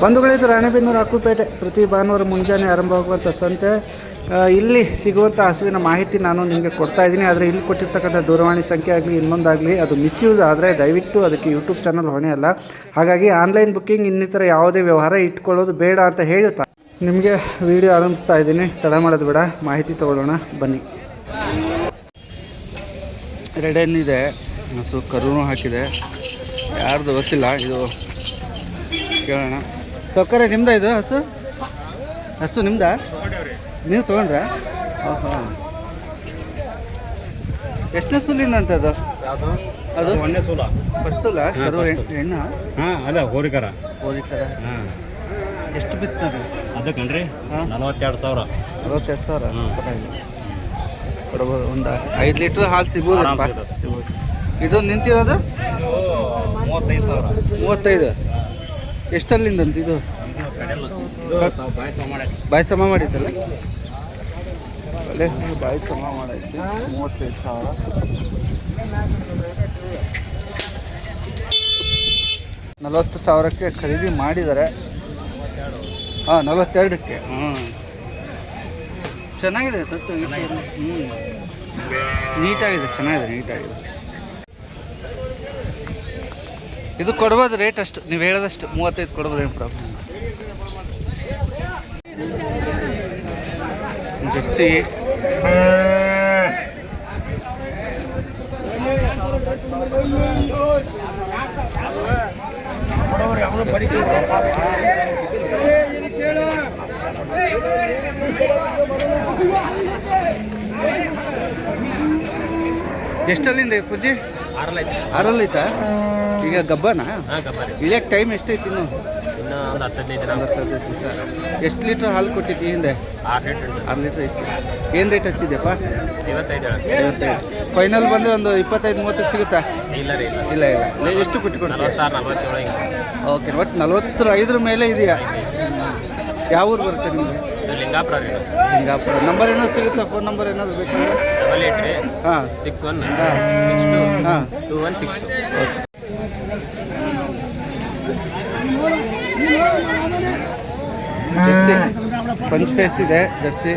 ಬಂಧುಗಳೇ, ಇದು ರಾಣೆಬೆನ್ನೂರು ಅಕ್ಕುಪೇಟೆ ಪ್ರತಿ ಭಾನುವಾರ ಮುಂಜಾನೆ ಆರಂಭವಾಗುವಂಥ ಸಂತೆ. ಇಲ್ಲಿ ಸಿಗುವಂಥ ಹಸುವಿನ ಮಾಹಿತಿ ನಾನು ನಿಮಗೆ ಕೊಡ್ತಾ ಇದ್ದೀನಿ. ಆದರೆ ಇಲ್ಲಿ ಕೊಟ್ಟಿರ್ತಕ್ಕಂಥ ದೂರವಾಣಿ ಸಂಖ್ಯೆ ಆಗಲಿ ಇನ್ನೊಂದಾಗಲಿ ಅದು ಮಿಸ್ಯೂಸ್ ಆದರೆ ದಯವಿಟ್ಟು ಅದಕ್ಕೆ ಯೂಟ್ಯೂಬ್ ಚಾನಲ್ ಹೊಣೆ ಅಲ್ಲ. ಹಾಗಾಗಿ ಆನ್ಲೈನ್ ಬುಕ್ಕಿಂಗ್ ಇನ್ನಿತರ ಯಾವುದೇ ವ್ಯವಹಾರ ಇಟ್ಕೊಳ್ಳೋದು ಬೇಡ ಅಂತ ಹೇಳ್ತಾ ನಿಮಗೆ ವಿಡಿಯೋ ಆರಂಭಿಸ್ತಾ ಇದ್ದೀನಿ. ತಡ ಮಾಡೋದು ಬೇಡ, ಮಾಹಿತಿ ತೊಗೊಳ್ಳೋಣ ಬನ್ನಿ. ರೆಡೇನಿದೆ, ಹಸು ಕರುನು ಹಾಕಿದೆ, ಯಾರ್ದು ಗೊತ್ತಿಲ್ಲ, ಇದು ಕೇಳೋಣ. ಸೌಕರ್ಯ ನಿಮ್ದ ಇದು ಹಸು ನಿಮ್ದಾ? ನೀವು ತೊಗೊಂಡ್ರಾ? ಹಾಂ. ಎಷ್ಟನೇ ಸೂಲಿಂದ ಅಂತ ಅದು? ಅದು ಒಂದೇ ಸೂಲ, ಫಸ್ಟ್ ಸೂಲ. ಕರು ಹೆಣ್ಣ? ಹಾಂ, ಅದ ಹೋರಿಕರ. ಹಾಂ. ಎಷ್ಟು ಬಿತ್ತದು ಅದು ಕಣ್ರಿ? 42,000. 42,000 ಕೊಡ್ಬೋದು. ಒಂದು 5 ಲೀಟ್ರ್ ಹಾಲು ಸಿಗ್ಬೋದಪ್ಪ. ಇದು ನಿಂತಿರೋದು 35,000. ಎಷ್ಟಲ್ಲಿಂದಂತ ಇದು? ಬಾಯಿ ಸಮ ಮಾಡಿದ್ದಲ್ಲ, ಒಳ್ಳೆ ಬಾಯಿ ಸಮ ಮಾಡೈತಿ. 35,000. 40,000ಕ್ಕೆ ಖರೀದಿ ಮಾಡಿದ್ದಾರೆ. ಹಾಂ, 42ಕ್ಕೆ. ಚೆನ್ನಾಗಿದೆ ತತ್ತು. ನೀಟಾಗಿದೆ, ನೀಟಾಗಿದೆ. ಇದು ಕೊಡ್ಬೋದು ರೇಟ್ ಅಷ್ಟು, ನೀವು ಹೇಳೋದಷ್ಟು 35 ಕೊಡ್ಬೋದು, ಏನು ಪ್ರಾಬ್ಲಮ್. ಜರ್ಸಿ ಎಷ್ಟಲ್ಲಿಂದ ಪೂಜೆ? 6 ಐತಾ? ಈಗ ಗಬ್ಬನ ಇಳಿಯಕ್ಕೆ ಟೈಮ್ ಎಷ್ಟೈತಿ? ಇನ್ನು 10-15 ದಿವಸ. ಎಷ್ಟು ಲೀಟ್ರ್ ಹಾಲು ಕೊಟ್ಟಿತ್ತು ಹಿಂದೆ? 6 ಲೀಟ್ರ್ ಐತಿ. ಏನು ರೇಟ್ ಹಚ್ಚಿದೆಯಪ್ಪ? 55. ಫೈನಲ್ ಬಂದರೆ ಒಂದು 25-30 ಸಿಗುತ್ತಾ? ಇಲ್ಲ. ಎಷ್ಟು ಕೊಟ್ಕೊಂಡು? ಓಕೆ, ಒಟ್ಟು 45 ಮೇಲೆ ಇದೆಯಾ? ಯಾವ ಊರು ಬರುತ್ತೆ ನಿಮಗೆ? ಲಿಂಗಾಪುರ. ನಂಬರ್ ಏನಾದ್ರು ಸಿಗುತ್ತಾ? ಫೋನ್ ನಂಬರ್ ಏನಾದ್ರು ಬೇಕಂದ್ರೆ? 88616162 ಓಕೆ. ಜರ್ಸಿ ಪಂಚ್ ಫೇಸ್ ಇದೆ, ಜರ್ಸಿ.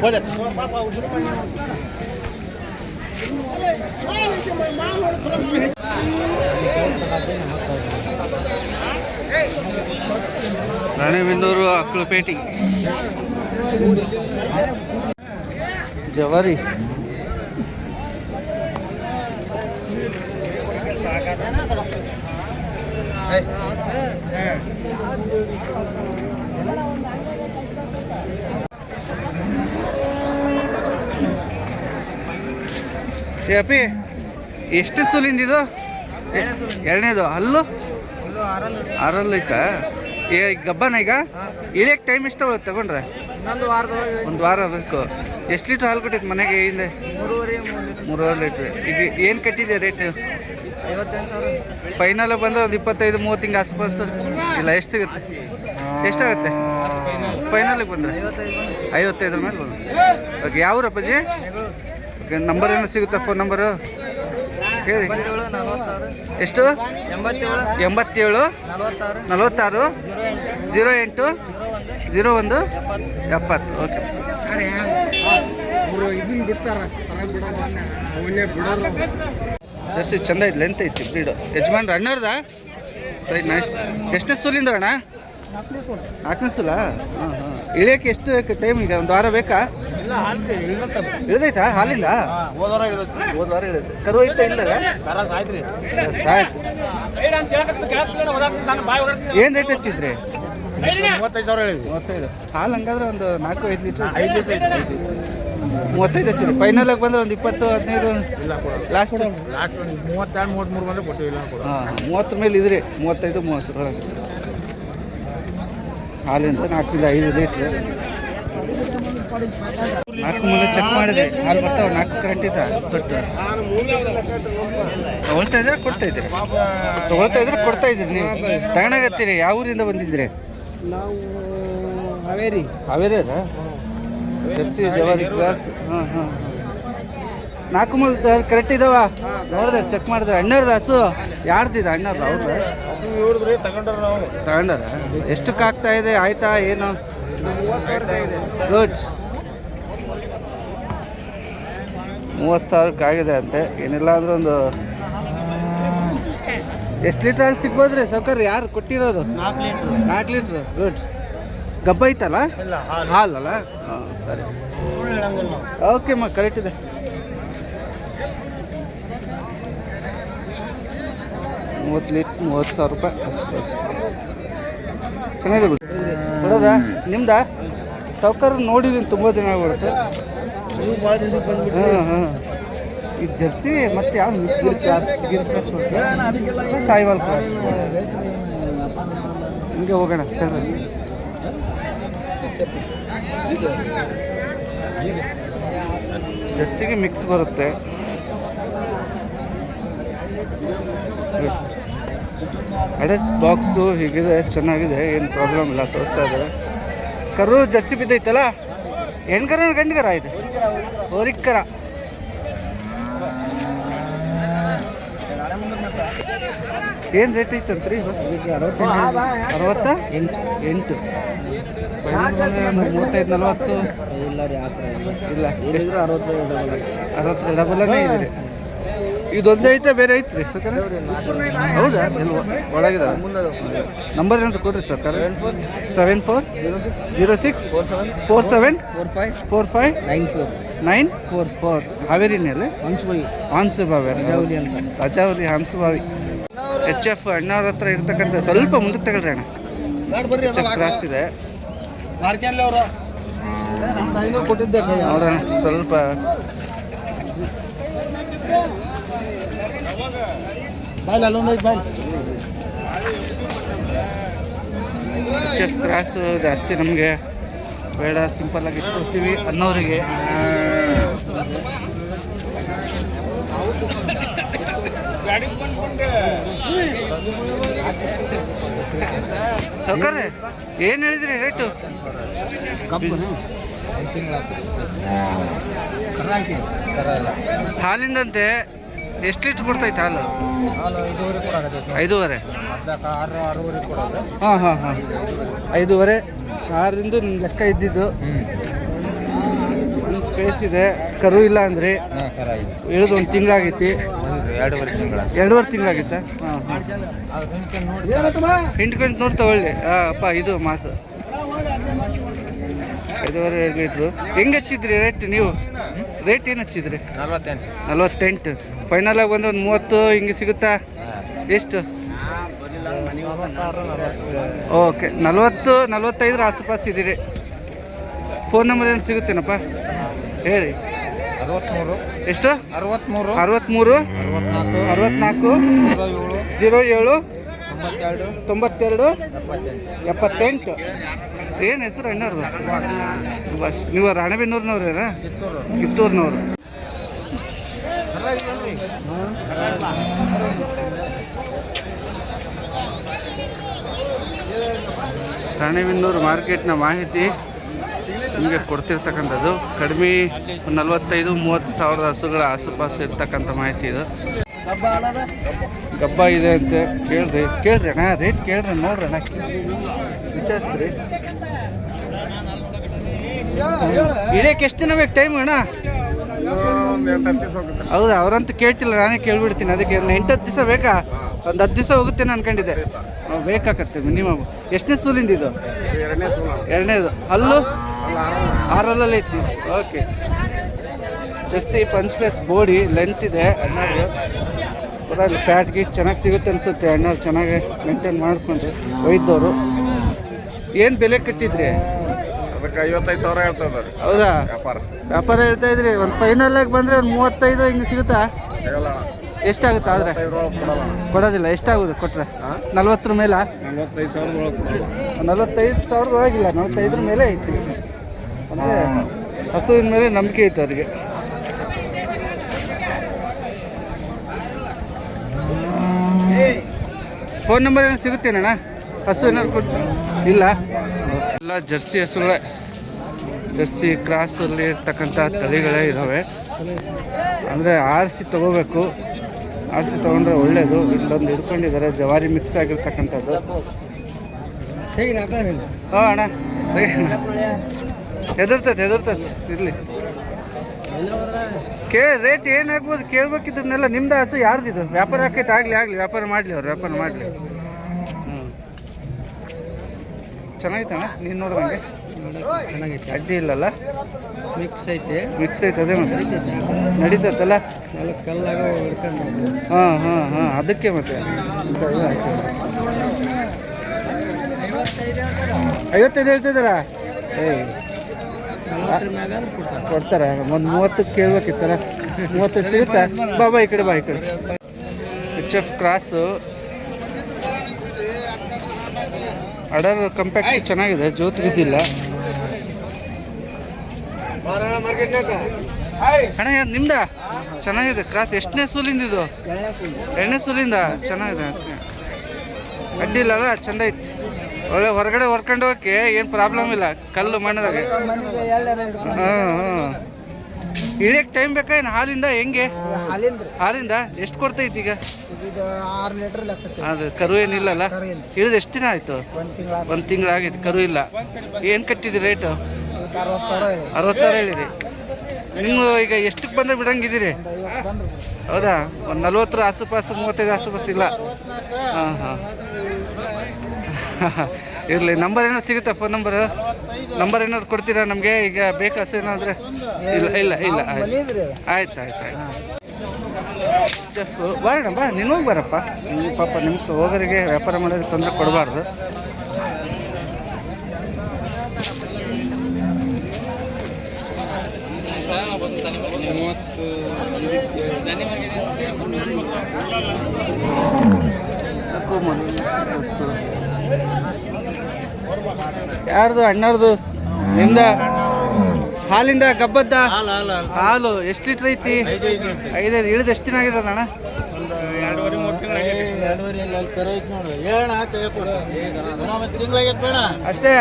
ರಾಣೆಬೆನ್ನೂರು ಅಕ್ಕಲಪೇಟೆ ಜವಾರಿ. ಅಪ್ಪಿ, ಎಷ್ಟು ಸೂಲಿಂದ ಇದು? 2ನೇದು. ಹಲ್ಲು 6 ಐತಾ? ಈಗ ಗಬ್ಬನ ಈಗ ಇಳಿಯಕ್ಕೆ ಟೈಮ್ ಎಷ್ಟು ತಗೊಂಡ್ರೆ? ಒಂದು ವಾರ ಬೇಕು. ಎಷ್ಟು ಲೀಟ್ರ್ ಹಾಲು ಕೊಟ್ಟಿತ್ತು ಮನೆಗೆ ಹಿಂದೆ? 3.5 ಲೀಟ್ರ್. ಈಗ ಏನು ಕಟ್ಟಿದೆ ರೇಟ್? 58,000. ಫೈನಲ್ ಬಂದರೆ ಒಂದು 25-30 ಹಿಂಗೆ ಆಸ್ಪಾಸು. ಇಲ್ಲ, ಎಷ್ಟು ಸಿಗುತ್ತೆ? ಎಷ್ಟಾಗುತ್ತೆ ಫೈನಲಿಗೆ ಬಂದರೆ? 55 ಮೇಲೆ ಬಂದು. ಓಕೆ, ಯಾವ ಊರಪ್ಪಾಜಿ? ಓಕೆ, ನಂಬರ್ ಏನೋ ಸಿಗುತ್ತಾ? ಫೋನ್ ನಂಬರು ಹೇಳಿ. ಎಷ್ಟು? 87 46 08 01 70. ಓಕೆ. ಜರ್ಸಿ ಚಂದ ಐತಿ, ಲೆಂತ್ ಐತಿ, ಬ್ರೀಡು. ಯಜಮಾನ್ ರನ್ನರ್ದ ಸರಿ, ನೈಸ್. ಎಷ್ಟನೇ ಸೂಲಿಂದ ಅಣ್ಣ? 4ನೇ ಸೂಲ. ಹಾಂ. ಇಳಿಯೋಕ್ಕೆ ಎಷ್ಟು ಟೈಮ್? ಈಗ ಒಂದು ವಾರ ಬೇಕಾ? ಇಳಿದೈತಾ ಹಾಲಿಂದ? ಹೋದ ವಾರ ಇಳಿದು. ಕರು ಐತಾ? ಇಲ್ಲ, ಆಯ್ತು. ಏನು ರೇಟ್ ಹಚ್ಚಿದ್ರಿ? 35,000. ಹಾಲು ಹಂಗಾದ್ರೆ ಒಂದು 4-5 ಲೀಟ್ರ್. 35 ಹಚ್ಚಿದ್ರಿ. ಫೈನಲಾಗಿ ಬಂದರೆ ಒಂದು 20-15 ಲಾಸ್ಟ್ 32-33 ಬಂದರೆ ಕೊಡ್ತೀವಿ. ಹಾಂ, 30 ಮೇಲೆ ಇದ್ರಿ. 35-30 ಒಳಗೆ ಹಾಲಿಂದ 4-5 ಲೀಟ್ರ್. 4 ಮುಂದೆ ಚೆಕ್ ಮಾಡಿದೆ, ಹಾಲು ಬರ್ತಾವೆ. 4 ಕರೆಕ್ಟ್ ಇದ್ದ ತೊಟ್ಟು ತೊಗೊಳ್ತಾ ಇದ್ರೆ ಕೊಡ್ತಾ ಇದ್ದೀರಿ? ತೊಗೊಳ್ತಾ ಇದ್ರೆ ಕೊಡ್ತಾ ಇದ್ದೀರಿ. ನೀವು ತಗೊಂಡಾಗತ್ತೀರಿ? ಯಾವ ಊರಿಂದ ಬಂದಿದ್ದೀರಿ? ನಾವು ಹಾವೇರಿ. ಹಾವೇರಿಯಾ? ಜರ್ಸಿ ಜವಾರಿ ಕ್ರಾಸ್. ಹಾಂ. ನಾಲ್ಕು ಮೂಲ ಕರೆಕ್ಟ್ ಇದಾವ ನೋಡಿದೆ ಚೆಕ್ ಮಾಡಿದ್ರೆ ಅಣ್ಣರ್ದು ಹಸು ಯಾರ್ದಿದೆ ಅಣ್ಣರ್ದು ಅವ್ರದ್ದು ಹಸು ಇವ್ರದ್ರಿ ತಗೊಂಡ್ರ ನಾವು ತಗೊಂಡಾರ ಎಷ್ಟಕ್ಕೆ ಆಗ್ತಾ ಇದೆ ಆಯ್ತಾ ಏನು ಗುಡ್ 30,000 ಆಗಿದೆ ಅಂತೆ ಏನಿಲ್ಲ ಅಂದ್ರೆ ಒಂದು ಎಷ್ಟು ಲೀಟ್ರ್ ಅಲ್ಲಿ ಸಿಗ್ಬೋದ್ರಿ ಸೌಕರ್ಯ ಯಾರು ಕೊಟ್ಟಿರೋದು 4 ಲೀಟ್ರ್ ಗುಡ್ ಗಬ್ಬ ಐತಲ್ಲ ಇಲ್ಲ ಹಾಲಲ್ಲ ಹಾಂ ಸರಿ ಓಕೆ ಕರೆಕ್ಟ್ ಇದೆ 30 ಲೀಟ್ರ್ 30,000 ರೂಪಾಯಿ ಅಷ್ಟು ಚೆನ್ನಾಗಿದೆ ಬಿಡಿ ಕೊಡೋದಾ ನಿಮ್ದಾ ಸೌಕರ್ಯ ನೋಡಿದ್ದೀನಿ ತುಂಬ ದಿನ ಆಗ್ಬಿಡುತ್ತೆ ನೀವು ಭಾಳ ದಿವಸಕ್ಕೆ ಬಂದ್ಬಿಟ್ಟು ಹಾಂ ಹಾಂ ಈ ಜರ್ಸಿ ಮತ್ತೆ ಯಾವ mix Gir cross Sahiwal cross ಹಿಂಗೆ ಹೋಗೋಣ ತಗೊಳ್ಳಿ ಜರ್ಸಿಗೆ ಮಿಕ್ಸ್ ಬರುತ್ತೆ ಅಡ್ರೆಸ್ ಬಾಕ್ಸು ಹೀಗಿದೆ ಚೆನ್ನಾಗಿದೆ ಏನು ಪ್ರಾಬ್ಲಮ್ ಇಲ್ಲ ತೋರಿಸ್ತಾ ಇದ್ದಾರೆ ಕರು ಜರ್ಸಿ ಬಿದ್ದೈತಲ್ಲ ಹೆಣ್ಕರ ಗಂಡಿಕರ ಇದೆ ಹೋರಿಕರ ಏನು ರೇಟ್ ಐತಂತ್ರಿ ಬಸ್ 60 ಎಂಟು 35-40 ಇಲ್ಲ ರೀ ಆ ಥರ ಇಲ್ಲ ಏನಿದ್ರು 60 ಡಬಲನೇ ಇದೆ ರೀ ಇದೊಂದೇ ಐತೆ ಬೇರೆ ಐತ್ರಿ ಸರ್ ಹೌದಾ ಎಲ್ಲಿ ಒಳಗಿದೆ ನಂಬರ್ ಏನಂತ ಕೊಡ್ರಿ ಸರ್ 74-06-47-47-45-94 ಹಾವೇರಿನಲ್ಲಿ ಹಂಸಬಾವಿ ರಜಾವಲಿ ಹಂಸಬಾವಿ HF ಅಣ್ಣವ್ರ ಹತ್ರ ಇರ್ತಕ್ಕಂಥ ಸ್ವಲ್ಪ ಮುಂದಕ್ಕೆ ತಗೊಳ್ರಿ ಅಣ್ಣ HF ಕ್ರಾಸ್ ಇದೆ ನೋಡೋಣ ಸ್ವಲ್ಪ HF ಕ್ರಾಸು ಜಾಸ್ತಿ ನಮಗೆ ಬೇಡ ಸಿಂಪಲ್ ಆಗಿ ಇಟ್ಕೊಡ್ತೀವಿ ಅನ್ನೋರಿಗೆ ಸೌಕರ್ಯ ಏನು ಹೇಳಿದ್ರಿ ರೇಟು ಹಾಲಿಂದಂತೆ ಎಷ್ಟು ಲೀಟ್ರ್ ಕೊಡ್ತೈತೆ ಹಾಲು 5.5 ಹಾಂ ಹಾಂ ಹಾಂ 5.5 6ರಿಂದ ನಿಮ್ಗೆ ಲೆಕ್ಕ ಇದ್ದಿದ್ದು ಒಂದು ಸ್ಪೇಸ್ ಇದೆ ಕರು ಇಲ್ಲ ಅಂದರೆ ಇಳಿದು ಒಂದು ತಿಂಗಳಾಗೈತಿ 2.5 ತಿಂಗಳಾಗಿತ್ತ ಹಾಂ ಹಿಂಡ್ಕೊಂಡು ನೋಡಿ ತಗೊಳ್ಳಿ ಅಪ್ಪ ಇದು ಮಾತು 5.5 ಲೀಟ್ರು ಹೆಂಗೆ ಹಚ್ಚಿದ್ರಿ ರೇಟ್ ನೀವು ರೇಟ್ ಏನು ಹಚ್ಚಿದ್ರಿ 48 ಫೈನಲ್ ಆಗಿ ಒಂದು 30 ಹಿಂಗೆ ಸಿಗುತ್ತಾ ಎಷ್ಟು ಓಕೆ 40-45 ಆಸುಪಾಸು ಇದ್ದೀರಿ ಫೋನ್ ನಂಬರ್ ಏನು ಸಿಗುತ್ತೇನಪ್ಪ ಹೇಳಿ 63 ಎಷ್ಟು 63 64 07 92 78 ಏನು ಹೆಸರು ಅಣ್ಣವ್ರದ್ದು ಬಸ್ ನೀವು ರಾಣೆಬೆನ್ನೂರಿನವ್ರ ಕಿತ್ತೂರಿನವ್ರು ರಾಣೆಬೆನ್ನೂರು ಮಾರ್ಕೆಟ್ನ ಮಾಹಿತಿ ನಿಮಗೆ ಕೊಡ್ತಿರ್ತಕ್ಕಂಥದ್ದು ಕಡಿಮೆ 45-30 ಸಾವಿರದ ಹಸುಗಳ ಆಸುಪಾಸು ಇರ್ತಕ್ಕಂಥ ಮಾಹಿತಿ ಇದು ಗಬ್ಬ ಇದೆ ಅಂತ ಕೇಳ್ರಿ ಅಣ್ಣ ರೇಟ್ ಕೇಳ್ರಿ ನೋಡ್ರಿ ಅಣ್ಣ ವಿಚಾರಿಸ್ರಿ ಇಳಿಯಕ್ಕೆ ಎಷ್ಟು ದಿನ ಬೇಕು ಟೈಮ್ ಅಣ್ಣ ಹೌದಾ ಅವ್ರಂತೂ ಕೇಳ್ತಿಲ್ಲ ನಾನೇ ಕೇಳ್ಬಿಡ್ತೀನಿ ಅದಕ್ಕೆ ಒಂದು 8-10 ದಿವಸ ಬೇಕಾ ಒಂದು 10 ದಿವಸ ಹೋಗುತ್ತೇನೆ ಅನ್ಕೊಂಡಿದ್ದೆ ಬೇಕಾಗತ್ತೆ ಮಿನಿಮಮ್ ಎಷ್ಟನೇ ಸೂಲಿಂದ ಇದು ಎರಡನೇದು ಅಲ್ಲೂ 6 ಐತಿ okay jersey punch face body length ಇದೆ ಅಣ್ಣವ್ರಿಗೆ ಪೂರ ಫ್ಯಾಟ್ ಗೀಟ್ ಚೆನ್ನಾಗಿ ಸಿಗುತ್ತೆ ಅನಿಸುತ್ತೆ ಅಣ್ಣವ್ರು ಚೆನ್ನಾಗಿ ಮೇಂಟೈನ್ ಮಾಡಿಕೊಂಡು ಒಯ್ದವರು ಏನು ಬೆಲೆ ಕಟ್ಟಿದ್ರಿ ಅದಕ್ಕೆ 55,000 ಹೇಳ್ತಾರೆ ಹೌದಾ ವ್ಯಾಪಾರ ಹೇಳ್ತಾ ಇದ್ರಿ ಒಂದು ಫೈನಲಾಗಿ ಬಂದರೆ ಒಂದು 35 ಹಿಂಗೆ ಸಿಗುತ್ತಾ ಎಷ್ಟಾಗುತ್ತೆ ಆದರೆ ಕೊಡೋದಿಲ್ಲ ಎಷ್ಟಾಗೋದು ಕೊಟ್ಟರೆ 40 ಮೇಲೆ 45,000 ಒಳಗಿಲ್ಲ 45 ಮೇಲೆ ಐತಿ ಅಂದರೆ ಹಸುವಿನ ಮೇಲೆ ನಂಬಿಕೆ ಐತೆ ಅವರಿಗೆ ಫೋನ್ ನಂಬರ್ ಏನು ಸಿಗುತ್ತೇನಣ್ಣ ಹಸು ಏನಾದ್ರು ಕೊಡ್ತೀನಿ ಇಲ್ಲ ಎಲ್ಲ ಜರ್ಸಿ ಹಸುಗಳೇ ಜರ್ಸಿ ಕ್ರಾಸಲ್ಲಿ ಇರ್ತಕ್ಕಂಥ ತಳಿಗಳೇ ಇದ್ದಾವೆ ಅಂದರೆ ಆರಿಸಿ ತೊಗೋಬೇಕು, ಆರಿಸಿ ತೊಗೊಂಡ್ರೆ ಒಳ್ಳೆಯದು. ಇಲ್ಲೊಂದು ಹಿಡ್ಕೊಂಡಿದ್ದಾರೆ ಜವಾರಿ ಮಿಕ್ಸ್ ಆಗಿರ್ತಕ್ಕಂಥದ್ದು. ಹಾಂ ಅಣ್ಣ ಹೆದರ್ತೈತೆ ಇರಲಿ. ರೇಟ್ ಏನಾಗ್ಬೋದು ಕೇಳ್ಬೇಕಿದ್ದನ್ನೆಲ್ಲ. ನಿಮ್ದು ಹಸು ಯಾರ್ದಿದು? ವ್ಯಾಪಾರ ಆಕೈತೆ? ಆಗಲಿ ವ್ಯಾಪಾರ ಮಾಡಲಿ, ಅವ್ರು ವ್ಯಾಪಾರ ಮಾಡಲಿ. ಚೆನ್ನಾಗಿತ್ತಣ್ಣ, ನೀನು ನೋಡ್ದಂಗೆ ಚೆನ್ನಾಗೈತೆ, ಅಡ್ಡಿ ಇಲ್ಲಲ್ಲ? ಮಿಕ್ಸ್ ಐತೆ ಅದೇ ಮತ್ತೆ ನಡೀತೈತಲ್ಲ. ಕಲ್ಲಾಗ ಹಿಡ್ಕೊಂಡು ಹಾಂ ಅದಕ್ಕೆ ಮತ್ತೆ 55 ಹೇಳ್ತಿದ್ದಾರಾ? ಕೊಡ್ತಾರೆ. ಒಂದು 30 ಕೇಳ್ಬೇಕಿತ್ತಲ್ಲ, 30 ಸಿಗುತ್ತಾ? ಬಾ ಈ ಕಡೆ HF ಕ್ರಾಸು ಅಡರ್ ಕಂಪ್ಯಾಕ್ಟ್ ಚೆನ್ನಾಗಿದೆ, ಜೋತ್ ಬಿದ್ದಿಲ್ಲ. ಅಣ್ಣ ನಿಮ್ದ ಚೆನ್ನಾಗಿದೆ ಕ್ರಾಸ್. ಎಷ್ಟನೇ ಸೂಲಿಂದ ಇದು? 2ನೇ ಸೂಲಿಂದ. ಚೆನ್ನಾಗಿದೆ, ಅಡ್ಡಿ ಇಲ್ಲಲ್ಲ, ಚಂದ ಐತಿ. ಒಳ್ಳೆ ಹೊರಗಡೆ ಹೊರ್ಕೊಂಡು ಹೋಗಕ್ಕೆ ಏನು ಪ್ರಾಬ್ಲಮ್ ಇಲ್ಲ, ಕಲ್ಲು ಮಣ್ಣದಾಗ. ಹಾಂ ಇಳಿಯಕ್ಕೆ ಟೈಮ್ ಬೇಕಾ ಏನು? ಹಾಲಿಂದ ಹೆಂಗೆ? ಹಾಲಿಂದ ಎಷ್ಟು ಕೊಡ್ತೈತಿ ಈಗ? 6 ಲೀಟರ್ ಅದು ಕರು ಏನಿಲ್ಲಲ್ಲ? ಇಳಿದು ಎಷ್ಟು ದಿನ ಆಯಿತು? 1 ತಿಂಗಳಾಗೈತಿ, ಕರು ಇಲ್ಲ. ಏನು ಕಟ್ಟಿದ್ರಿ ರೇಟು? 60,000 ಹೇಳಿರಿ. ನೀವು ಈಗ ಎಷ್ಟಕ್ಕೆ ಬಂದರೆ ಬಿಡಂಗಿದ್ದೀರಿ? ಹೌದಾ? ಒಂದು 40 ಆಸುಪಾಸು, 35 ಆಸುಪಾಸು ಇಲ್ಲ? ಹಾಂ ಇರಲಿ. ನಂಬರ್ ಏನಾದ್ರು ಸಿಗುತ್ತಾ? ಫೋನ್ ನಂಬರ್ ಏನಾದ್ರು ಕೊಡ್ತೀರಾ ನಮಗೆ? ಈಗ ಬೇಕಾ ಹಸು ಏನಾದರೆ? ಇಲ್ಲ ಆಯ್ತು ಜಫ್ ಬರೋಣ, ಬಾ ನೀನು ಹೋಗಿ ಬರಪ್ಪ. ನೀವು ಪಾಪ ನಿಮ್ಮ ಹೋಗೋರಿಗೆ ವ್ಯಾಪಾರ ಮಾಡೋರಿಗೆ ತೊಂದರೆ ಕೊಡಬಾರ್ದು. ಯಾರ್ದು? ಅಣ್ಣಾರ್ದು? ನಿಮ್ದ? ಹಾಲಿಂದ ಗಬ್ಬದ್ದ ಹಾಲು ಎಷ್ಟು ಲೀಟ್ರ್ ಐತಿ? 5 ಇಳಿದು ಎಷ್ಟು ದಿನ ಆಗಿರೋದಣ್ಣ? ಅಷ್ಟೇ.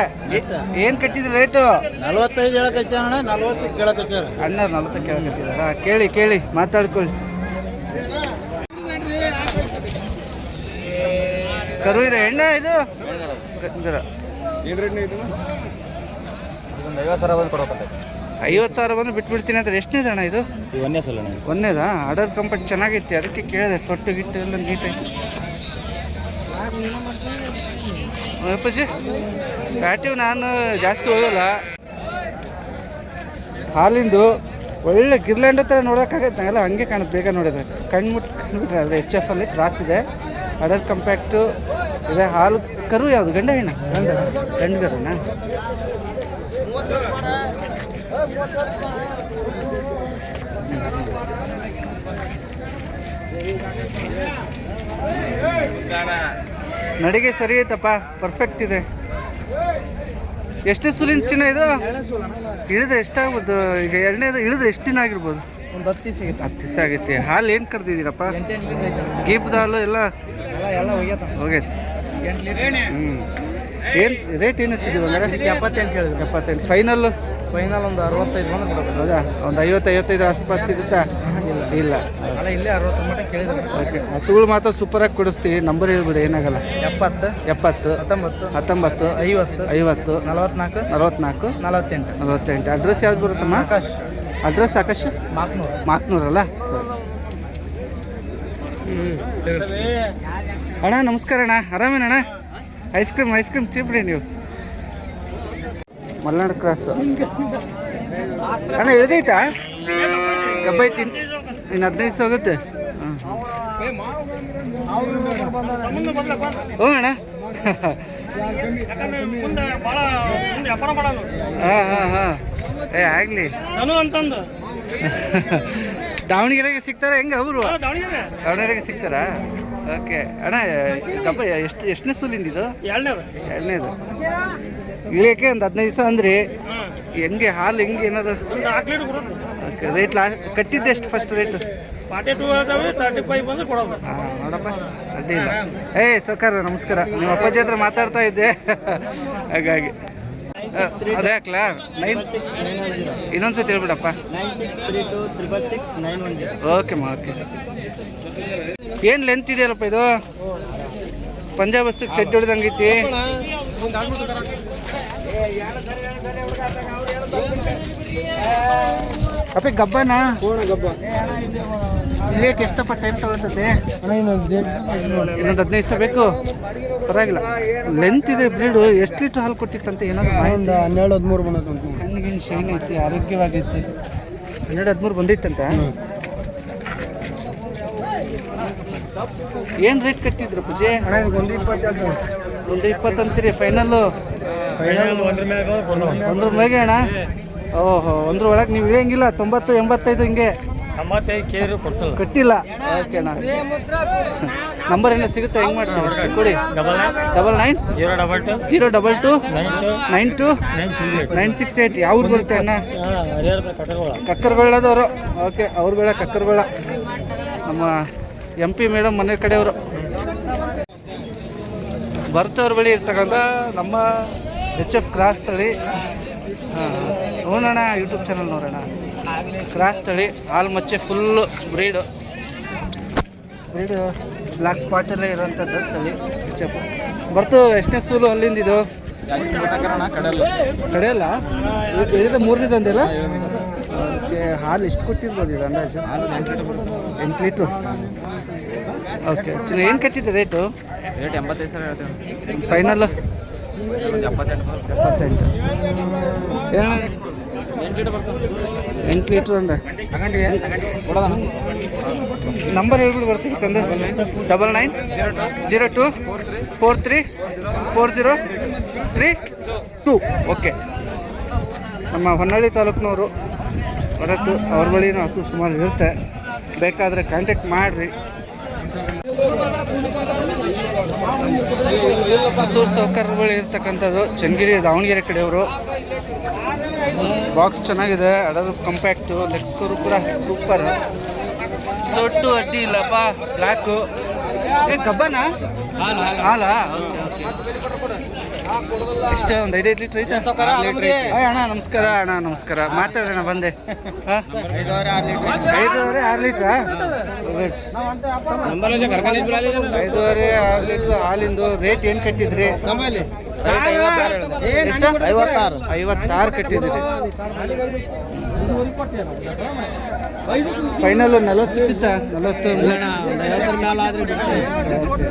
ಏನು ಕಟ್ಟಿದ್ರಿ ರೇಟು? 45 ಹೇಳಕೈತೆ ಅಣ್ಣ, 40 ಕೇಳಕೈತೆ. ಅಣ್ಣ 40 ಕೇಳಕತ್ತಿದಾರ? ಕೇಳಿ ಮಾತಾಡ್ಕೊಳ್ಳಿ. ಕರು ಇದೆ, ಎಣ್ಣೆ ಇದು? 50,000 ಬಂದು ಬಿಟ್ಬಿಡ್ತೀನಿ ಅಂತ. ಎಷ್ಟನೇದ ಅಣ್ಣ ಇದು? ಒಂದೇದಾ? ಆರ್ಡರ್ ಕಂಪನಿ ಚೆನ್ನಾಗೈತಿ, ಅದಕ್ಕೆ ಕೇಳಿದೆ. ತೊಟ್ಟು ಗಿಟ್ಟು ಎಲ್ಲ ನೀಟೈತಿ. ಅಪ್ಪಾಜಿ ಪ್ಯಾಟಿವ್ ನಾನು ಜಾಸ್ತಿ ಹೋಗಲ್ಲ. ಹಾಲಿಂದು ಒಳ್ಳೆ ಗಿರ್ಲ್ಯಾಂಡ್ ಥರ ನೋಡೋಕ್ಕಾಗತ್ತೆ. ನಾವೆಲ್ಲ ಹಂಗೆ ಕಾಣುತ್ತೆ, ಬೇಗ ನೋಡಿದ್ರೆ ಕಂಡುಬಿಟ್ರೆ. ಅದು HF ಅಲ್ಲಿ ಕ್ರಾಸ್ ಇದೆ, ಆರ್ಡರ್ ಕಂಪ್ಯಾಕ್ಟು ಇದೆ. ಹಾಲು ಕರು ಯಾವುದು? ಗಂಡ ಹೆಣ್ಣ? ಗಂಡು ಕರುನಾ? ನಡಿಗೆ ಸರಿ ಐತಪ್ಪ, ಪರ್ಫೆಕ್ಟ್ ಇದೆ. ಎಷ್ಟೇ ಸುಲಿನ ಚಿನ್ನ ಇದು? ಇಳಿದ್ರೆ ಎಷ್ಟಾಗ್ಬೋದು ಈಗ? 2ನೇದು ಇಳಿದ್ರೆ ಎಷ್ಟು ದಿನ ಆಗಿರ್ಬೋದು? ಒಂದು 10 ದಿವಸ ಆಗೈತಿ. ಹಾಲು ಏನು ಕರೆದಿದ್ದೀರಪ್ಪ? ಗೀಪದ ಹಾಲು ಎಲ್ಲ ಹೋಗೈತಿ. ಏನು ರೇಟ್ ಏನು ಹಚ್ಚಿದ್ದೀವಿ ಅಂದರೆ? 78 ಹೇಳಿದ್ರು. 78 ಫೈನಲ್ ಒಂದು 65 ಬಂದು ಕೊಡೋದು. ಹೌದಾ? ಒಂದು 50-55 ಆಸುಪಾಸು ಸಿಗುತ್ತಾ? ಇಲ್ಲ ಇಲ್ಲೇ 60 ಮಟ್ಟ ಕೇಳಿದ್ರು. ಓಕೆ. ಹಸುಗಳು ಮಾತ್ರ ಸೂಪರಾಗಿ ಕೊಡಿಸ್ತೀವಿ. ನಂಬರ್ ಹೇಳ್ಬಿಡಿ, ಏನಾಗಲ್ಲ. 70 19 50 50 44 48. ಅಡ್ರೆಸ್ ಯಾವ್ದು ಬರುತ್ತಮ್ಮ? ಅಡ್ರೆಸ್ ಆಕಾಶ್ ಮಾಕ್ನೂರಲ್ಲ? ಅಣ್ಣ ನಮಸ್ಕಾರ ಅಣ್ಣ, ಆರಾಮೇನಣ್ಣ? ಐಸ್ ಕ್ರೀಮ್ ಚೀಪ್ರಿ ನೀವು? ಮಲ್ನಾಡು ಕ್ರಾಸ್ ಅಣ್ಣ ಇಳ್ದೈತಾ? ಗಬ್ಬ ಐತಿ, ಇನ್ನು 15 ದಿವಸ ಹೋಗುತ್ತೆ. ಹ್ಞೂ ಅಣ್ಣ. ಹಾಂ ಆಗಲಿ. ದಾವಣಗೆರೆಗೆ ಸಿಗ್ತಾರ ಹೆಂಗೆ ಅವರು? ದಾವಣಗೆರೆಗೆ ಸಿಗ್ತಾರಾ? ಓಕೆ ಅಣ್ಣ. ಗಬ್ಬ ಎಷ್ಟನೇ ಸೂಲಿಂದಿದು? 2ನೇದು. ಇಳಿಯೋಕ್ಕೆ ಒಂದು 15 ದಿವಸ ಅಂದ್ರಿ. ಹೆಂಗೆ ಹಾಲು ಹೆಂಗೆ ಏನಾದ್ರು? ಓಕೆ. ರೇಟ್ ಕಟ್ಟಿದ್ದೆ ಎಷ್ಟು ಫಸ್ಟ್ ರೇಟು? 35 ಬಂದು ಕೊಡೋದು. ನೋಡಪ್ಪ ಅಡ್ಡಿ ಇಲ್ಲ. ಸೌಕಾರ ನಮಸ್ಕಾರ. ನಿಮ್ಮ ಅಪ್ಪಾಜಿ ಹತ್ರ ಮಾತಾಡ್ತಾ ಇದ್ದೆ ಹಾಗಾಗಿ. ಅದೇ ಹಾಕ್ಲಾ 9 ಇನ್ನೊಂದ್ಸತಿ ಹೇಳ್ಬಿಡಪ್ಪ. 9632666910. Okay okay. ಏನು ಲೆಂತ್ ಇದೆಯಲ್ಲಪ್ಪ ಇದು? ಪಂಜಾಬ್ ಬಸ್ಸಿಗೆ ಸೆಟ್ ಹೊಡೆದಂಗೈತಿ. ಅಪ್ಪ ಗಬ್ಬನಾ? ಇಲ್ಲಿಯಕ್ಕೆ ಎಷ್ಟಪ್ಪ ಟೈಮ್ ತಗೊಳ್ತದೆ? ಇನ್ನೊಂದು 15 ದಿವಸ ಬೇಕು. ಪರವಾಗಿಲ್ಲ, ಲೆಂತ್ ಇದೆ ಬ್ರೀಡು. ಎಷ್ಟು ಲೀಟ್ರ್ ಹಾಲು ಕೊಟ್ಟಿತ್ತಂತೆ ಏನಾದ್ರು? 12-13 ಬಂದೈತೆ. ಕಣ್ಣಿಗೇನು ಶೈನ್ ಐತಿ, ಆರೋಗ್ಯವಾಗೈತಿ. 12-13 ಬಂದೈತಂತ. ಏನು ರೇಟ್ ಕಟ್ಟಿದ್ರು ಪೂಜೆ? ಒಂದು 20 ಒಂದು 20 ಅಂತೀರಿ ಫೈನಲ್ಲು? ಒಂದ್ರ ಮ್ಯಾಗೆ ಅಣ್ಣ? ಓಹೋ, ಒಂದ್ರ ಒಳಗೆ ನೀವು ಇಳಿಯಂಗಿಲ್ಲ? 90-85 ಹಿಂಗೆ ಕಟ್ಟಿಲ್ಲ? ಓಕೆ ಅಣ್ಣ. ನಂಬರ್ ಏನೋ ಸಿಗುತ್ತೆ, ಹೆಂಗೆ ಮಾಡ್ತೀವಿ ಕೊಡಿ. 99-022-92-968. ಯಾವ ಊರು ಬರುತ್ತೆ ಅಣ್ಣ? ಕಕ್ಕರಗೊಳ್ಳದವರು. ಓಕೆ, ಅವ್ರುಗಳ ಕಕ್ಕರಗೊಳ್ಳ. ನಮ್ಮ MP ಮೇಡಮ್ ಮನೆ ಕಡೆಯವರು. ಬರ್ತವ್ರ ಬಳಿ ಇರ್ತಕ್ಕಂಥ ನಮ್ಮ HF ಕ್ರಾಸ್ ತಳಿ. ನೋಡೋಣ, ಯೂಟ್ಯೂಬ್ ಚಾನಲ್ ನೋಡೋಣ. ಕ್ರಾಸ್ ತಳಿ ಹಾಲು ಮಚ್ಚೆ ಫುಲ್ಲು ಬ್ರೀಡು ಬ್ಲ್ಯಾಕ್ ಸ್ಪಾಟಲ್ಲೇ ಇರೋಂಥದ್ದು ತಳಿ HF. ಬರ್ತು ಎಷ್ಟನೇ ಸೂಲು ಅಲ್ಲಿಂದ ಇದು? ಕಡೆಯಲ್ಲ ಹೇಳಿದ 3ನೇದು ಅಂದಿಲ್ಲ? ಓಕೆ, ಹಾಲು ಎಷ್ಟು ಕೊಟ್ಟಿರ್ಬೋದು ಇದು ಅಂದಾಜು? 8 ಲೀಟ್ರು. ಓಕೆ, ಏನು ಕಟ್ಟಿದ್ದೆ ರೇಟು? 85,000 ಹೇಳ್ತೇವೆ. ಫೈನಲ್ 78. ಏನಣ್ಣ? 8 ಲೀಟ್ರ್ ಅಂದ. ನಂಬರ್ ಹೇಳ್ಬಿಟ್ಟು ಬರ್ತೀನಿ ತಂದು. 99-02-43-4032. ಓಕೆ. ನಮ್ಮ ಹೊನ್ನಾಳಿ ತಾಲೂಕಿನವರು ಹೊರತು ಅವ್ರ ಬಳಿನೂ ಹಸು ಸುಮಾರು ಇರುತ್ತೆ. ಬೇಕಾದರೆ ಕಾಂಟ್ಯಾಕ್ಟ್ ಮಾಡಿರಿ. ಹಸೂರು ಸೌಕರ್ಯ ಬಳಿ ಇರ್ತಕ್ಕಂಥದ್ದು ಚನ್ನಗಿರಿ ದಾವಣಗೆರೆ ಕಡೆಯವರು. ಬಾಕ್ಸ್ ಚೆನ್ನಾಗಿದೆ, ಅಡರು ಕಂಪ್ಯಾಕ್ಟು, ಲೆಗ್ಸ್ಕರು ಕೂಡ ಸೂಪರ್. ಸೊಟ್ಟು ಅಡ್ಡಿ ಇಲ್ಲಪ್ಪ, ಬ್ಲ್ಯಾಕು. ಗಬ್ಬನಾ? ಹಾಲಾ? ಎಷ್ಟು ಒಂದು 5 ಲೀಟ್ರ್ ಐತೆ? ಅಣ್ಣ ನಮಸ್ಕಾರ. ಅಣ್ಣ ನಮಸ್ಕಾರ. ಮಾತಾಡೋಣ ಬಂದೆ. 5.5-6 ಲೀಟ್ರಾ? 5.5-6 ಲೀಟ್ರ್ ಹಾಲಿಂದು ರೇಟ್ ಏನು ಕಟ್ಟಿದ್ರಿ? 56 ಕಟ್ಟಿದ್ರಿ. ಫೈನಲ್ 40 ಸಿಗುತ್ತಾ? 40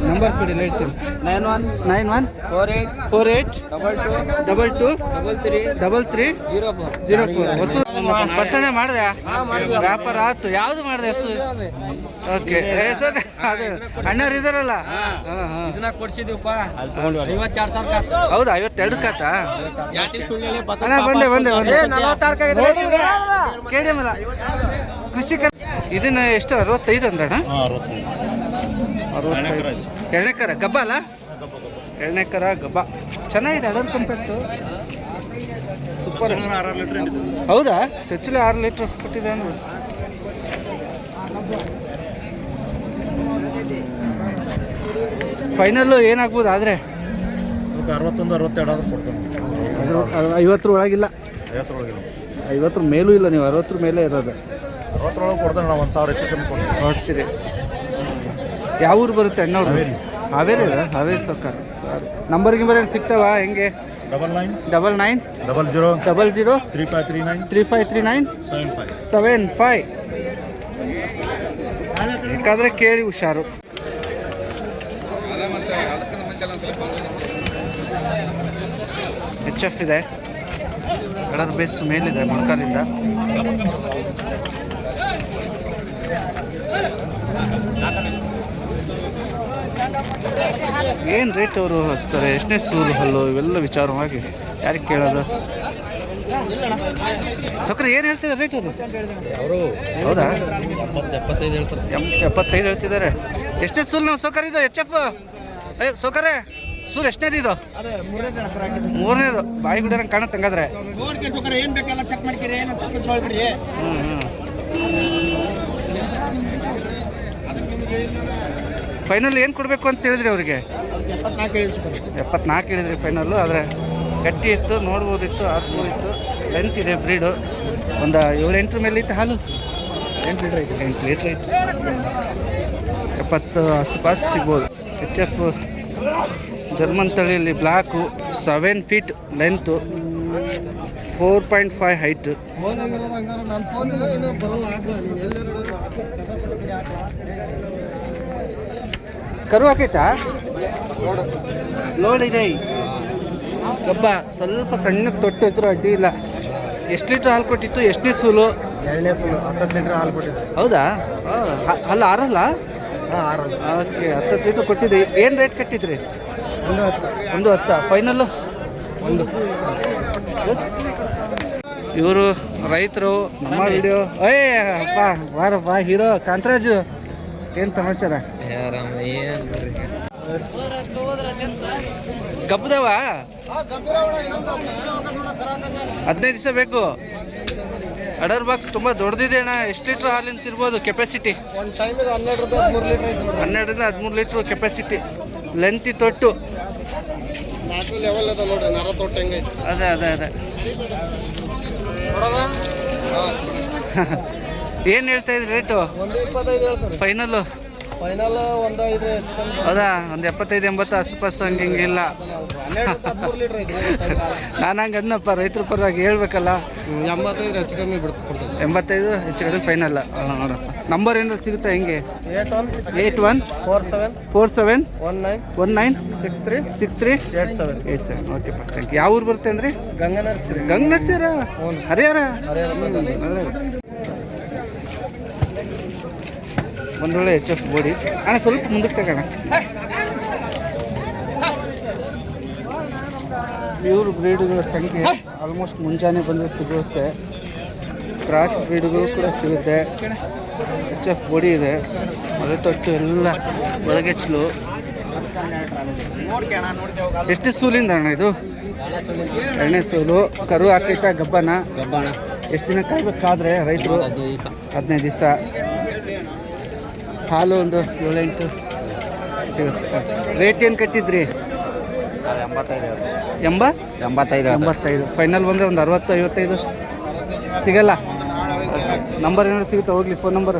ನಂಬರ್ ಕೊಡಿ, ಹೇಳ್ತೀನಿ. 91-48-22-33-04. ಹೊಸ ಪರ್ಸನೆ ಮಾಡಿದೆ? ವ್ಯಾಪಾರ ಆಯ್ತು. ಯಾವುದು ಮಾಡಿದೆ ಹಸು? ಓಕೆ, ಅದು ಅಣ್ಣವ್ರು ಇದಾರಲ್ಲ? ಹೌದಾ? 52 ಕಾಟ? ಅಣ್ಣ ಬಂದೆ ಕೇಳಿಮಲ್ಲ ಕೃಷಿಕ. ಇದನ್ನ ಎಷ್ಟು? 65 ಅಂದ್ರಣ್ಣ? 65. 2ನೇ ಕರ ಗಬ್ಬ ಅಲ್ಲ? 2ನೇ ಕರ ಗಬ್ಬ ಚೆನ್ನಾಗಿದೆ. Udder compact super. ಹೌದಾ? ಚಚ್ಚಲೆ 6 ಲೀಟ್ರ್ ಕೊಟ್ಟಿದೆ ಅಂದ್ರೆ. ಫೈನಲ್ಲು ಏನಾಗ್ಬೋದು ಆದರೆ? 61-62 ಆದ್ರೆ ಕೊಡ್ತೇನೆ. 50 ಒಳಗಿಲ್ಲ? 50 ಮೇಲೂ ಇಲ್ಲ. ನೀವು 60 ಮೇಲೆ ಇರೋದು? 60 ಒಳಗೆ ಕೊಡ್ತೇನೆ. ನಾವು 1,000 ಹೆಚ್ಚು ಕಮ್ಮಿ ಕೊಡ್ತೀವಿ. ಹೊಡ್ತೀರಿ. ಯಾವ ಊರು ಬರುತ್ತೆ ಅಣ್ಣವ್ರು? ಹಾವೇರಿ ಸೌಕರ್. ಸರಿ, ನಂಬರ್ ಏನು ಸಿಗ್ತಾವ ಹೆಂಗೆ? 99-00-3539-3539-75. ಬೇಕಾದರೆ ಕೇಳಿ ಹುಷಾರು. HF ಇದೆ, ಕಲರ್ ಬೇಸ್ ಮೇಲಿದೆ ಮೊಣಕಾಲಿಂದ. ಏನು ರೇಟ್ ಅವರು ಹಚ್ತಾರೆ? ಎಷ್ಟನೇ ಸೂರು ಹಲ್ಲು? ಇವೆಲ್ಲ ವಿಚಾರವಾಗಿ ಯಾರಿಗೆ ಕೇಳೋದು? ಸೊಕ್ರೆ ಏನು ಹೇಳ್ತಿದ್ದಾರೆ ರೇಟ್ ಅವರು? ಹೌದಾ? 75 ಹೇಳ್ತಿದ್ದಾರೆ. ಎಷ್ಟನೇ ಸೂಲ್ ನಾವು ಸೌಕರ್ ಇದು HF? ಸೌಕರ್ಯ ಸೂಲ್ ಎಷ್ಟನೇದು ಇದು? 3ನೇದು. ಬಾಯಿ ಬಿಡೋರಂಗೆ ಕಾಣುತ್ತೆ ಹಂಗಾದ್ರೆ. ಫೈನಲ್ ಏನು ಕೊಡಬೇಕು ಅಂತ ಹೇಳಿದ್ರಿ ಅವರಿಗೆ? 74 ಹೇಳಿದ್ರಿ ಫೈನಲ್ಲು. ಆದರೆ ಗಟ್ಟಿ ಇತ್ತು, ನೋಡ್ಬೋದಿತ್ತು, ಆರಿಸ್ಬೋದಿತ್ತು. ಲೆಂತ್ ಇದೆ ಬ್ರೀಡು. ಒಂದು 7-8 ಮೇಲೆ ಇತ್ತು ಹಾಲು. 8 ಲೀಟ್ರ್ ಐತೆ. 8 ಲೀಟ್ರ್ ಇತ್ತು. 70 ಆಸುಪಾಸು ಸಿಗ್ಬೋದು. HF ಜರ್ಮನ್ ತಳಿಯಲ್ಲಿ ಬ್ಲ್ಯಾಕು, 7 ಫೀಟ್ ಲೆಂತು, 4.5 ಹೈಟ್. ಕರು ಹಾಕೈತಾ? ಲೋಡ್ ಇದೆ. ಗಬ್ಬ ಸ್ವಲ್ಪ ಸಣ್ಣಕ್ಕೆ ತೊಟ್ಟು ಇದ್ರು ಅಡ್ಡಿ ಇಲ್ಲ. ಎಷ್ಟು ಲೀಟ್ರ್ ಹಾಲು ಕೊಟ್ಟಿತ್ತು? ಎಷ್ಟನೇ ಸೂಲು? 2ನೇ ಸಲ 10 ಲೀಟ್ರ್ ಹಾಲು ಕೊಟ್ಟಿದ್ದೆ. ಹೌದಾ? ಅಲ್ಲ ಆರಲ್ಲ? ಹಾಂ 6. ಓಕೆ, 10 ಲೀಟ್ರ್ ಕೊಟ್ಟಿದ್ದೆ. ಏನು ರೇಟ್ ಕಟ್ಟಿದ್ರಿ? 110. ಫೈನಲ್ಲು 1. ಇವರು ರೈತರು. ನಮ್ಮ ವಿಡಿಯೋ ಅಪ್ಪ ಬಾರಪ್ಪ ಹೀರೋ ಕಾಂತರಾಜು. ಏನು ಸಮಾಚಾರ? ಗಬ್ಬದವ 15 ದಿವಸ ಬೇಕು. ಅಡರ್ ಬಾಕ್ಸ್ ತುಂಬ ದೊಡ್ಡದಿದೆ ಅಣ್ಣ. ಎಷ್ಟು ಲೀಟ್ರ್ ಹಾಲಿನ ಇರ್ಬೋದು ಕೆಪಾಸಿಟಿ? ಒಂದು ಟೈಮಿಗೆ 12-13 ಲೀಟ್ರ್ ಐತೆ. 12-13 ಲೀಟ್ರ್ ಕೆಪಾಸಿಟಿ. ಲೆಂತಿ ತೊಟ್ಟು 4 ಲೆವೆಲ್ ಅದ ನೋಡ್ರಿ. ನರ ತೊಟ್ಟು ಹೆಂಗೈತೆ? ಅದೇ ಏನು ಹೇಳ್ತಾ ಇದ್ರಿ ರೇಟು? 125 ಹೇಳ್ತಾರೆ. ಫೈನಲ್ಲು? ಫೈನಲ್ 1 5 ಹೆಚ್ಚು ಕಮ್ಮಿ. ಹೌದಾ? ಒಂದು 75-80 ಆಸುಪಾಸು ಹಂಗಿಲ್ಲ. 12-13 ಲೀಟ್ರ್ ಐತೆ. ನಾನು ಹಂಗೆ ಅದನ್ನಪ್ಪ ರೈತರ ಪರವಾಗಿ ಹೇಳ್ಬೇಕಲ್ಲ. 85 ಹೆಚ್ಚು ಕಮ್ಮಿ ಬಿಡ್ತು ಕೊಡ್ತೀನಿ. 85 ಹೆಚ್ಚು ಕಡಿಮೆ ಫೈನಲ್. ನೋಡಪ್ಪ ನಂಬರ್ ಏನಾದ್ರು ಸಿಗುತ್ತಾ? ಹೆಂಗೆ? 81 47 47 19 19 63 63 87. 87. ಓಕೆಪ್ಪ, ಥ್ಯಾಂಕ್ ಯು. ಯಾವ ಊರು ಬರುತ್ತೆ ಅಂದರೆ? ಗಂಗನರ್ಸಿರಿ. ಗಂಗನರ್ಸಿರ? ಹರಿಹರ. ಹರಿಹರ. ಒಂದೊಳ್ಳೆ HF ಬೋಡಿ ಅಣ್ಣ. ಸ್ವಲ್ಪ ಮುಂದಕ್ಕೆ ತಗೋಣ. ಇವರು ಬ್ರೀಡುಗಳ ಸಂಖ್ಯೆ ಆಲ್ಮೋಸ್ಟ್ ಮುಂಜಾನೆ ಬಂದರೆ ಸಿಗುತ್ತೆ. ಕ್ರಾಸ್ ಬ್ರೀಡುಗಳು ಕೂಡ ಸಿಗುತ್ತೆ. HF ಬೋಡಿ ಇದೆ. ಮಳೆ ತೊಟ್ಟು ಎಲ್ಲ ಒಳಗೆಚ್ಚಲು. ಎಷ್ಟು ಸೂಲಿಂದ ಅಣ್ಣ ಇದು? 2ನೇ ಸೂಲು. ಕರು ಹಾಕೈತಾ? ಗಬ್ಬನ? ಎಷ್ಟು ದಿನ ಕಾಯ್ಬೇಕಾದ್ರೆ ರೈತರು? 15 ದಿವಸ. ಹಾಲು ಒಂದು 7-8 ಸಿಗುತ್ತೆ. ರೇಟ್ ಏನು ಕಟ್ಟಿದ್ರಿ? 85. ಫೈನಲ್ ಬಂದರೆ ಒಂದು 60-55 ಸಿಗಲ್ಲ. ನಂಬರ್ ಏನಾದ್ರು ಸಿಗುತ್ತೆ? ಹೋಗಲಿ, ಫೋನ್ ನಂಬರ್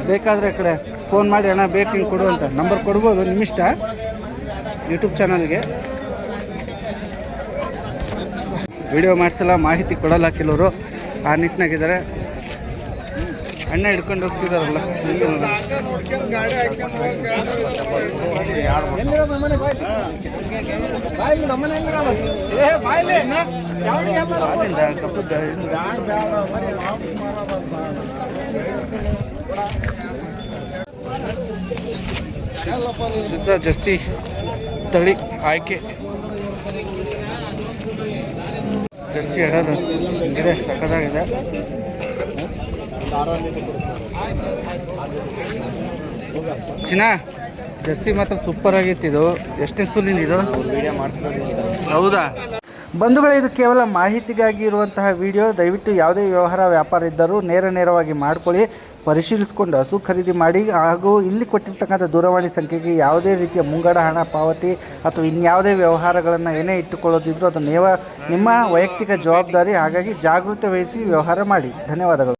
ಬೇಕಾದರೆ ಆ ಕಡೆ ಫೋನ್ ಮಾಡಿ ಅಣ್ಣ ಬೇಕು ಹಿಂಗೆ ಕೊಡು ಅಂತ ನಂಬರ್ ಕೊಡ್ಬೋದು. ನಿಮ್ಮಿಷ್ಟ. ಯೂಟ್ಯೂಬ್ ಚಾನಲ್ಗೆ ವಿಡಿಯೋ ಮಾಡಿಸಲ್ಲ, ಮಾಹಿತಿ ಕೊಡಲ್ಲ ಕೆಲವರು. ಆ ನಿಟ್ಟಿನಾಗಿದ್ದಾರೆ. ಅಣ್ಣ ಹಿಡ್ಕೊಂಡು ಹೋಗ್ತಿದಾರಲ್ಲ. ಶುದ್ಧ ಜರ್ಸಿ ತಳಿ ಆಯ್ಕೆ. ಜರ್ಸಿ ಎಡರು ಇದೆ, ಸಕ್ಕದಾಗಿದೆ. ಚಿನ್ನ ಜರ್ಸಿ ಮಾತ್ರ ಸೂಪರ್ ಆಗಿತ್ತಿದು. ಎಷ್ಟನೇ ಸೂಲಿನ ಇದು? ಹೌದಾ? ಬಂಧುಗಳೇ, ಇದು ಕೇವಲ ಮಾಹಿತಿಗಾಗಿ ಇರುವಂತಹ ವಿಡಿಯೋ. ದಯವಿಟ್ಟು ಯಾವುದೇ ವ್ಯವಹಾರ ವ್ಯಾಪಾರ ಇದ್ದರೂ ನೇರವಾಗಿ ಮಾಡ್ಕೊಳ್ಳಿ. ಪರಿಶೀಲಿಸಿಕೊಂಡು ಹಸು ಖರೀದಿ ಮಾಡಿ. ಹಾಗೂ ಇಲ್ಲಿ ಕೊಟ್ಟಿರ್ತಕ್ಕಂಥ ದೂರವಾಣಿ ಸಂಖ್ಯೆಗೆ ಯಾವುದೇ ರೀತಿಯ ಮುಂಗಡ ಹಣ ಪಾವತಿ ಅಥವಾ ಇನ್ಯಾವುದೇ ವ್ಯವಹಾರಗಳನ್ನು ಏನೇ ಇಟ್ಟುಕೊಳ್ಳೋದಿದ್ರೂ ಅದು ನಿಮ್ಮ ವೈಯಕ್ತಿಕ ಜವಾಬ್ದಾರಿ. ಹಾಗಾಗಿ ಜಾಗೃತಿ ವಹಿಸಿ ವ್ಯವಹಾರ ಮಾಡಿ. ಧನ್ಯವಾದಗಳು.